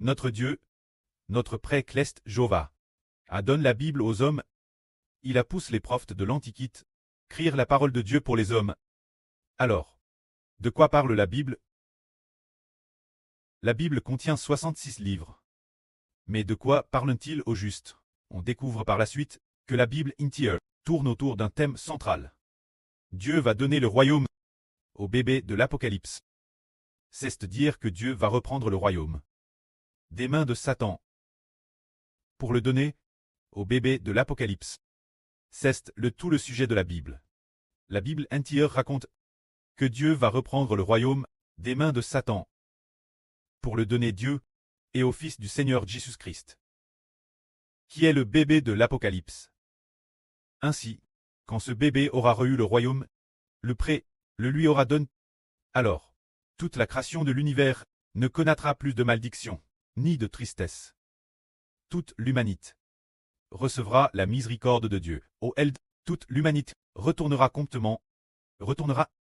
Notre Dieu, notre prêtre Cleste Jova, a donné la Bible aux hommes. Il a poussé les prophètes de l'Antiquité, écrire la parole de Dieu pour les hommes. Alors, de quoi parle la Bible? La Bible contient 66 livres. Mais de quoi parle-t-il au juste? On découvre par la suite que la Bible entière tourne autour d'un thème central. Dieu va donner le royaume au bébé de l'Apocalypse. C'est-à-dire que Dieu va reprendre le royaume des mains de Satan pour le donner au bébé de l'Apocalypse. C'est tout le sujet de la Bible. La Bible entière raconte que Dieu va reprendre le royaume des mains de Satan pour le donner Dieu et au Fils du Seigneur Jésus-Christ, qui est le bébé de l'Apocalypse. Ainsi, quand ce bébé aura reçu le royaume, le prêtre le lui aura donné. Alors, toute la création de l'univers ne connaîtra plus de malédiction, ni de tristesse. Toute l'humanité recevra la miséricorde de Dieu. Au Eld, toute l'humanité retournera comptement,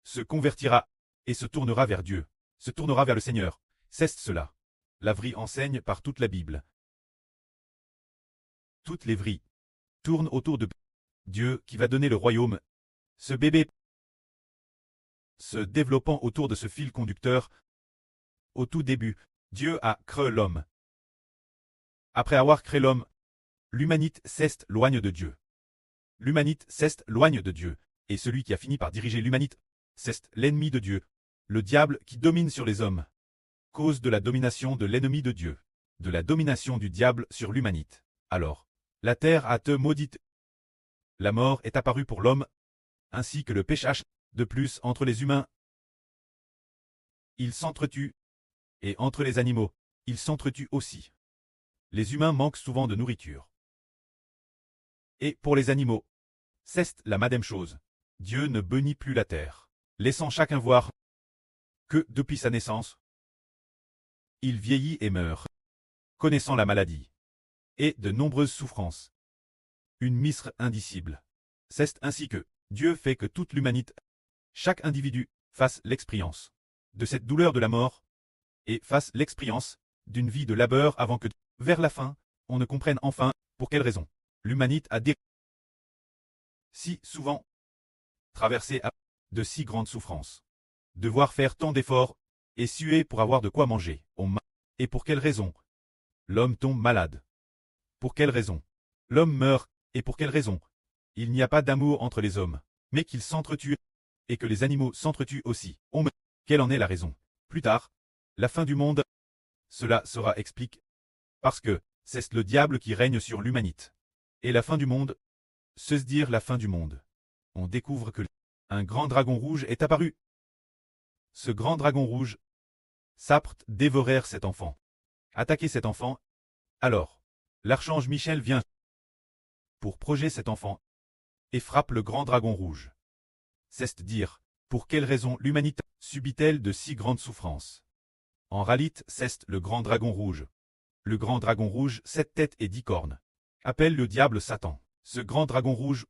se convertira et se tournera vers Dieu, se tournera vers le Seigneur. C'est cela. La vraie enseigne par toute la Bible. Toutes les vries tournent autour de Dieu qui va donner le royaume. Ce bébé se développant autour de ce fil conducteur. Au tout début, Dieu a créé l'homme. Après avoir créé l'homme, l'humanité s'éloigne de Dieu. L'humanité s'éloigne de Dieu, et celui qui a fini par diriger l'humanité, c'est l'ennemi de Dieu, le diable qui domine sur les hommes. Cause de la domination de l'ennemi de Dieu, de la domination du diable sur l'humanité. Alors, la terre a été maudite. La mort est apparue pour l'homme, ainsi que le péché. De plus, entre les humains, ils s'entretuent, et entre les animaux, ils s'entretuent aussi. Les humains manquent souvent de nourriture. Et pour les animaux, c'est la même chose. Dieu ne bénit plus la terre, laissant chacun voir que, depuis sa naissance, il vieillit et meurt, connaissant la maladie et de nombreuses souffrances. Une misère indicible. C'est ainsi que Dieu fait que toute l'humanité, chaque individu, fasse l'expérience de cette douleur de la mort et fasse l'expérience d'une vie de labeur avant que, vers la fin, on ne comprenne enfin pour quelle raison l'humanité a si souvent traversé de si grandes souffrances. Devoir faire tant d'efforts et suer pour avoir de quoi manger. Et pour quelle raison l'homme tombe malade? Pour quelle raison l'homme meurt? Et pour quelle raison il n'y a pas d'amour entre les hommes, mais qu'ils s'entretuent et que les animaux s'entretuent aussi? Quelle en est la raison? Plus tard, la fin du monde, cela sera expliqué. Parce que c'est le diable qui règne sur l'humanité. Et la fin du monde, c'est dire la fin du monde. On découvre que un grand dragon rouge est apparu. Ce grand dragon rouge s'apprête dévorer cet enfant, attaquer cet enfant. Alors, l'archange Michel vient pour protéger cet enfant et frappe le grand dragon rouge. C'est dire, pour quelle raison l'humanité subit-elle de si grandes souffrances? En réalité, c'est le grand dragon rouge. Le grand dragon rouge, 7 têtes et 10 cornes, appelle le diable Satan. Ce grand dragon rouge,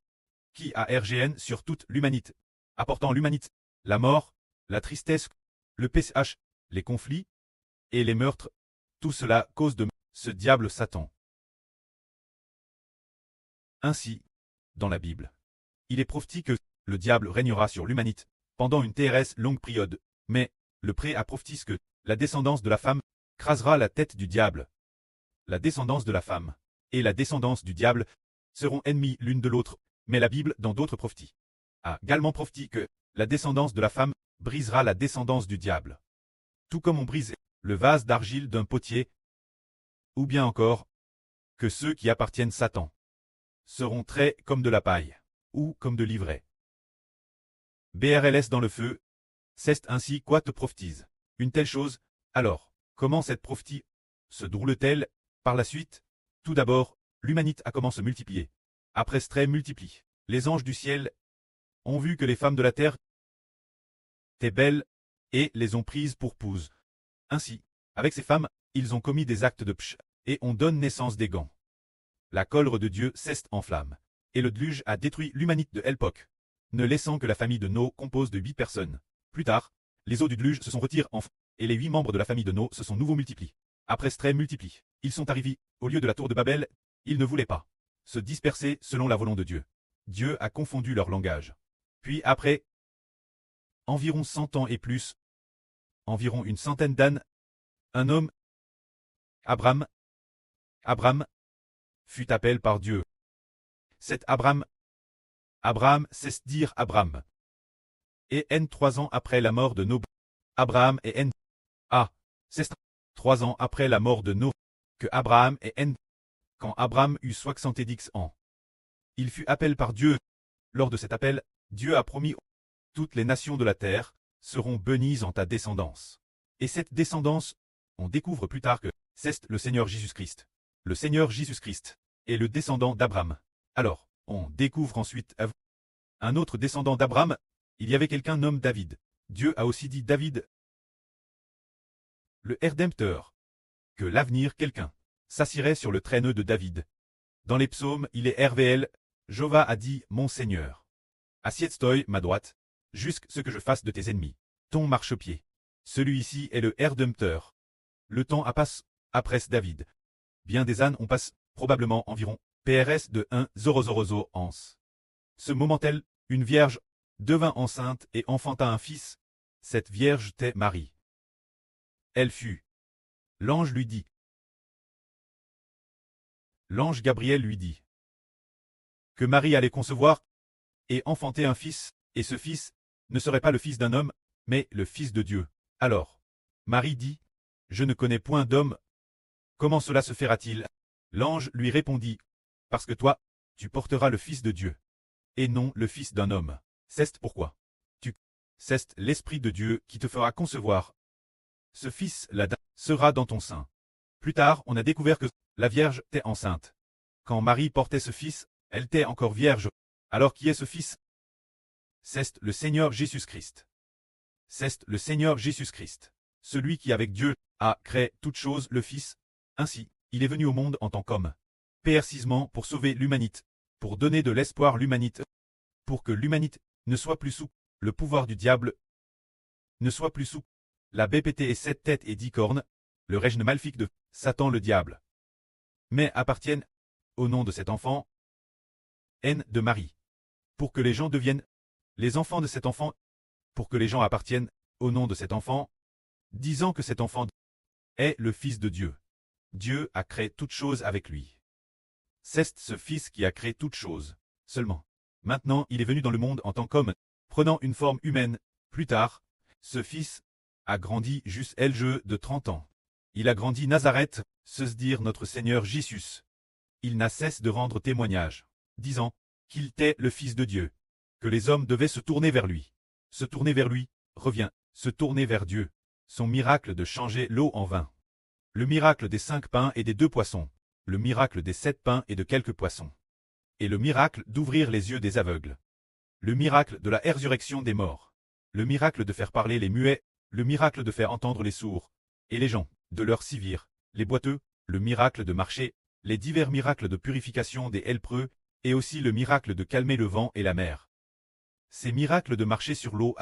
qui a RGN sur toute l'humanité, apportant l'humanité, la mort, la tristesse, le PCH, les conflits et les meurtres, tout cela cause de ce diable Satan. Ainsi, dans la Bible, il est prophétisé que le diable régnera sur l'humanité pendant une très longue période, mais le prêtre a prophétisé que la descendance de la femme crasera la tête du diable. La descendance de la femme et la descendance du diable seront ennemis l'une de l'autre, mais la Bible, dans d'autres prophéties, a également prophétisé que la descendance de la femme brisera la descendance du diable. Tout comme on brise le vase d'argile d'un potier, ou bien encore, que ceux qui appartiennent Satan seront traits comme de la paille, ou comme de l'ivraie. BRLS dans le feu, c'est ainsi quoi te prophétise une telle chose. Alors, comment cette prophétie se déroule-t-elle par la suite? Tout d'abord, l'humanité a commencé à se multiplier. Après ce trait multiplie, les anges du ciel ont vu que les femmes de la terre étaient belles et les ont prises pour pouses. Ainsi, avec ces femmes, ils ont commis des actes de pch et on donne naissance des gants. La colère de Dieu s'est en flamme, et le déluge a détruit l'humanité de l'époque, ne laissant que la famille de Noé compose de 8 personnes. Plus tard, les eaux du déluge se sont retirées en feu, et les 8 membres de la famille de Noé se sont nouveau multipliés. Après ce trait multiplie. Ils sont arrivés, au lieu de la tour de Babel, ils ne voulaient pas se disperser selon la volonté de Dieu. Dieu a confondu leur langage. Puis après environ 100 ans et plus, environ une centaine d'années, un homme, Abraham, fut appelé par Dieu. Cet Abraham, c'est dire Abraham. Et 3 ans après la mort de Noé, Abraham et c'est 3 ans après la mort de Noé, que Abraham et quand Abraham eut 70 ans. Il fut appelé par Dieu. Lors de cet appel, Dieu a promis « Toutes les nations de la terre seront bénies en ta descendance ». Et cette descendance, on découvre plus tard que c'est le Seigneur Jésus-Christ. Le Seigneur Jésus-Christ est le descendant d'Abraham. Alors, on découvre ensuite un autre descendant d'Abraham. Il y avait quelqu'un nommé David. Dieu a aussi dit David, le Rédempteur, que l'avenir quelqu'un s'assirait sur le traîneau de David. Dans les psaumes, il est RVL, Jova a dit, mon Seigneur. Assieds-toi, ma droite, jusqu'à ce que je fasse de tes ennemis ton marchepied. Celui-ci est le Rédempteur. Le temps a passé, après David. Bien des ânes ont passé, probablement environ, PRS de 1 ans. Ce moment-tel, une vierge devint enceinte et enfanta un fils. Cette vierge était Marie. Elle fut. L'ange lui dit. L'ange Gabriel lui dit que Marie allait concevoir et enfanter un fils, et ce fils ne serait pas le fils d'un homme, mais le fils de Dieu. Alors, Marie dit, je ne connais point d'homme. Comment cela se fera-t-il? L'ange lui répondit, parce que toi, tu porteras le fils de Dieu, et non le fils d'un homme. C'est pourquoi c'est l'Esprit de Dieu qui te fera concevoir. Ce fils-là sera dans ton sein. Plus tard, on a découvert que la Vierge était enceinte. Quand Marie portait ce fils, elle était encore vierge. Alors qui est ce fils? C'est le Seigneur Jésus-Christ. C'est le Seigneur Jésus-Christ. Celui qui avec Dieu a créé toutes choses, le Fils. Ainsi, il est venu au monde en tant qu'homme. Précisément pour sauver l'humanité, pour donner de l'espoir à l'humanité, pour que l'humanité ne soit plus sous le pouvoir du diable, ne soit plus sous la BPT et 7 têtes et 10 cornes, le règne maléfique de Satan le diable, mais appartiennent, au nom de cet enfant, de Marie, pour que les gens deviennent les enfants de cet enfant, pour que les gens appartiennent, au nom de cet enfant, disant que cet enfant est le Fils de Dieu. Dieu a créé toutes choses avec lui. C'est ce Fils qui a créé toutes choses, seulement. Maintenant il est venu dans le monde en tant qu'homme, prenant une forme humaine. Plus tard, ce Fils a grandi jusqu'à l'âge de 30 ans. Il a grandi Nazareth, se dire notre Seigneur Jésus. Il n'a cesse de rendre témoignage, disant qu'il était le Fils de Dieu, que les hommes devaient se tourner vers lui. Se tourner vers lui, revient, se tourner vers Dieu. Son miracle de changer l'eau en vin. Le miracle des 5 pains et des 2 poissons. Le miracle des 7 pains et de quelques poissons. Et le miracle d'ouvrir les yeux des aveugles. Le miracle de la résurrection des morts. Le miracle de faire parler les muets. Le miracle de faire entendre les sourds. Et les gens, de leur civir, les boiteux. Le miracle de marcher. Les divers miracles de purification des lépreux. Et aussi le miracle de calmer le vent et la mer. Ces miracles de marcher sur l'eau,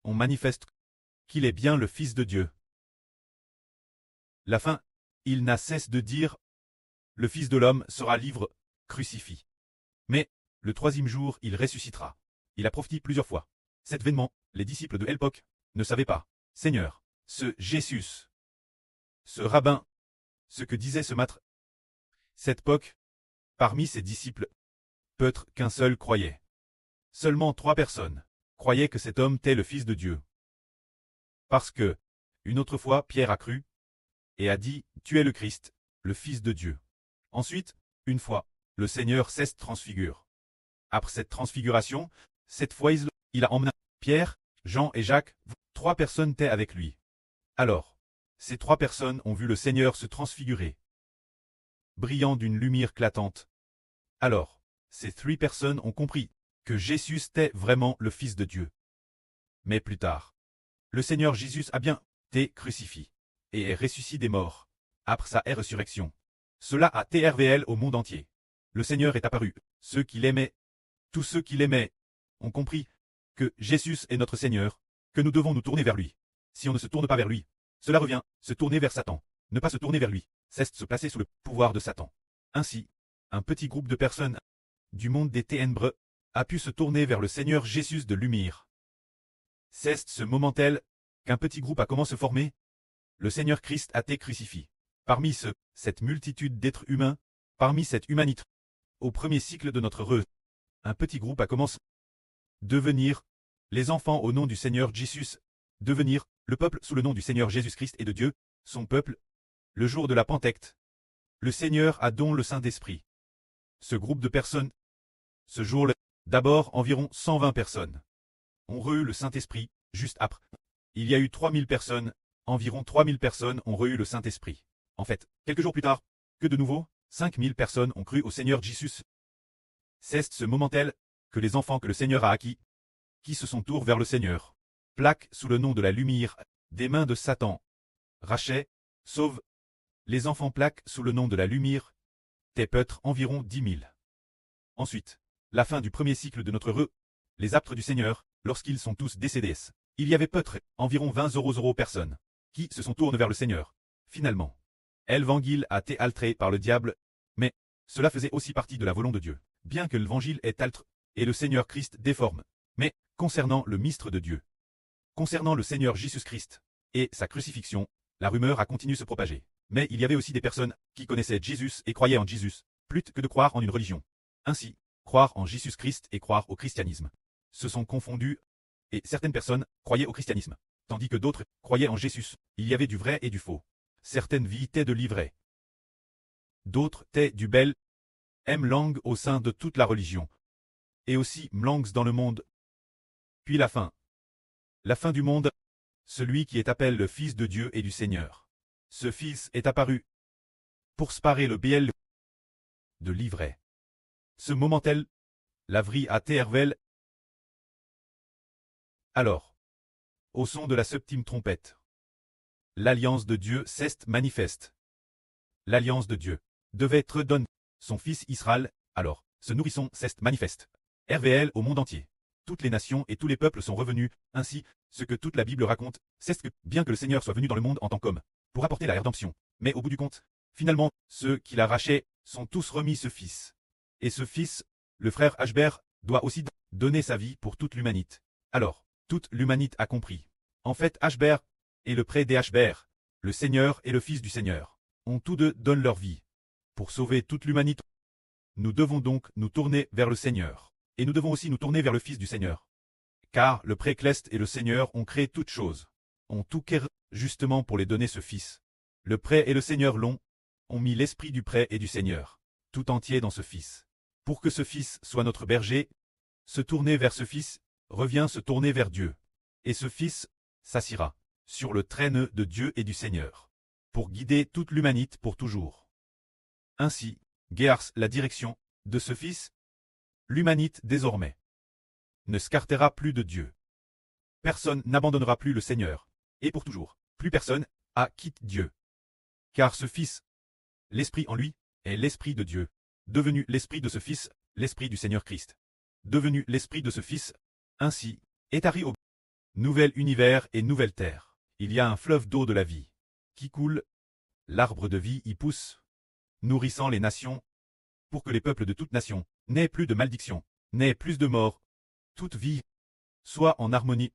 on manifeste qu'il est bien le Fils de Dieu. La fin, il n'a cesse de dire, le Fils de l'homme sera livré, crucifié. Mais, le 3e jour, il ressuscitera. Il a prophétisé plusieurs fois. Cet événement, les disciples de l'époque ne savaient pas. Seigneur, ce Jésus, ce rabbin, ce que disait ce maître. Cette époque, parmi ses disciples, peut-être qu'un seul croyait. Seulement 3 personnes croyaient que cet homme était le Fils de Dieu. Parce que, une autre fois, Pierre a cru, et a dit, tu es le Christ, le Fils de Dieu. Ensuite, une fois, le Seigneur s'est transfiguré. Après cette transfiguration, cette fois il a emmené Pierre, Jean et Jacques, 3 personnes étaient avec lui. Alors, ces 3 personnes ont vu le Seigneur se transfigurer, brillant d'une lumière éclatante. Alors, ces 3 personnes ont compris que Jésus était vraiment le Fils de Dieu. Mais plus tard, le Seigneur Jésus a bien été crucifié et est ressuscité des morts, après sa résurrection. Cela a été révélé au monde entier. Le Seigneur est apparu. Ceux qui l'aimaient, tous ceux qui l'aimaient, ont compris que Jésus est notre Seigneur, que nous devons nous tourner vers lui. Si on ne se tourne pas vers lui, cela revient, se tourner vers Satan. ne pas se tourner vers lui, c'est se placer sous le pouvoir de Satan. Ainsi, un petit groupe de personnes du monde des ténèbres a pu se tourner vers le Seigneur Jésus de lumière. C'est ce moment tel qu'un petit groupe a commencé à se former. Le Seigneur Christ a été crucifié. Parmi cette multitude d'êtres humains, parmi cette humanité, au premier cycle de notre un petit groupe a commencé à devenir les enfants au nom du Seigneur Jésus, devenir le peuple sous le nom du Seigneur Jésus-Christ et de Dieu, son peuple, le jour de la Pentecôte. Le Seigneur a don le Saint-Esprit. Ce groupe de personnes, ce jour-là, d'abord environ 120 personnes, ont reçu le Saint-Esprit, juste après. Il y a eu 3000 personnes, environ 3000 personnes ont reçu le Saint-Esprit. En fait, quelques jours plus tard, que de nouveau, 5000 personnes ont cru au Seigneur Jésus. C'est ce moment tel que les enfants que le Seigneur a acquis, qui se sont tournés vers le Seigneur, plaquent sous le nom de la lumière, des mains de Satan. Rachet, sauve. Les enfants plaquent sous le nom de la lumière, t'es peut-être environ 10 000. Ensuite, la fin du premier cycle de notre les apôtres du Seigneur, lorsqu'ils sont tous décédés, il y avait peut-être environ 20 personnes qui se sont tournées vers le Seigneur. Finalement, l'évangile a été altéré par le diable, mais cela faisait aussi partie de la volonté de Dieu, bien que l'évangile est altéré et le Seigneur Christ déforme. Mais concernant le ministre de Dieu, concernant le Seigneur Jésus-Christ et sa crucifixion, la rumeur a continué de se propager. Mais il y avait aussi des personnes qui connaissaient Jésus et croyaient en Jésus, plutôt que de croire en une religion. Ainsi, croire en Jésus-Christ et croire au christianisme se sont confondus, et certaines personnes croyaient au christianisme, tandis que d'autres croyaient en Jésus. Il y avait du vrai et du faux. Certaines vies étaient de l'ivraie. D'autres étaient du bel, langue au sein de toute la religion. Et aussi langues dans le monde. Puis la fin. La fin du monde, celui qui est appelé le Fils de Dieu et du Seigneur. Ce Fils est apparu pour séparer le biel de l'ivraie. Ce moment tel, la vie a tervel. Alors, au son de la septième trompette, l'alliance de Dieu s'est manifeste. L'alliance de Dieu devait être donne son fils Israël, alors, ce nourrisson s'est manifeste. RVL au monde entier. Toutes les nations et tous les peuples sont revenus, ainsi, ce que toute la Bible raconte, c'est que, bien que le Seigneur soit venu dans le monde en tant qu'homme, pour apporter la rédemption, mais au bout du compte, finalement, ceux qui l'arrachaient sont tous remis ce fils. Et ce fils, le frère Ashbert, doit aussi donner sa vie pour toute l'humanité. Alors, toute l'humanité a compris. En fait, Ashbert et le prêtre des Ashbert, le Seigneur et le Fils du Seigneur, ont tous deux donné leur vie. Pour sauver toute l'humanité, nous devons donc nous tourner vers le Seigneur. Et nous devons aussi nous tourner vers le Fils du Seigneur. Car le prêtre et le Seigneur ont créé toutes choses, ont tout créé justement pour les donner ce Fils. Le prêtre et le Seigneur ont mis l'esprit du prêtre et du Seigneur, tout entier dans ce Fils. Pour que ce Fils soit notre berger, se tourner vers ce Fils, revient se tourner vers Dieu. Et ce Fils s'assira sur le traîneau de Dieu et du Seigneur, pour guider toute l'humanité pour toujours. Ainsi, guère la direction de ce Fils, l'humanité désormais ne s'écartera plus de Dieu. Personne n'abandonnera plus le Seigneur, et pour toujours, plus personne a quitté Dieu. Car ce Fils, l'Esprit en lui, est l'Esprit de Dieu, devenu l'Esprit de ce Fils, l'Esprit du Seigneur Christ. Devenu l'Esprit de ce Fils, ainsi, est arrivé au nouvel univers et nouvelle terre. Il y a un fleuve d'eau de la vie, qui coule, l'arbre de vie y pousse, nourrissant les nations, pour que les peuples de toutes nations n'aient plus de malédiction, n'aient plus de mort, toute vie soit en harmonie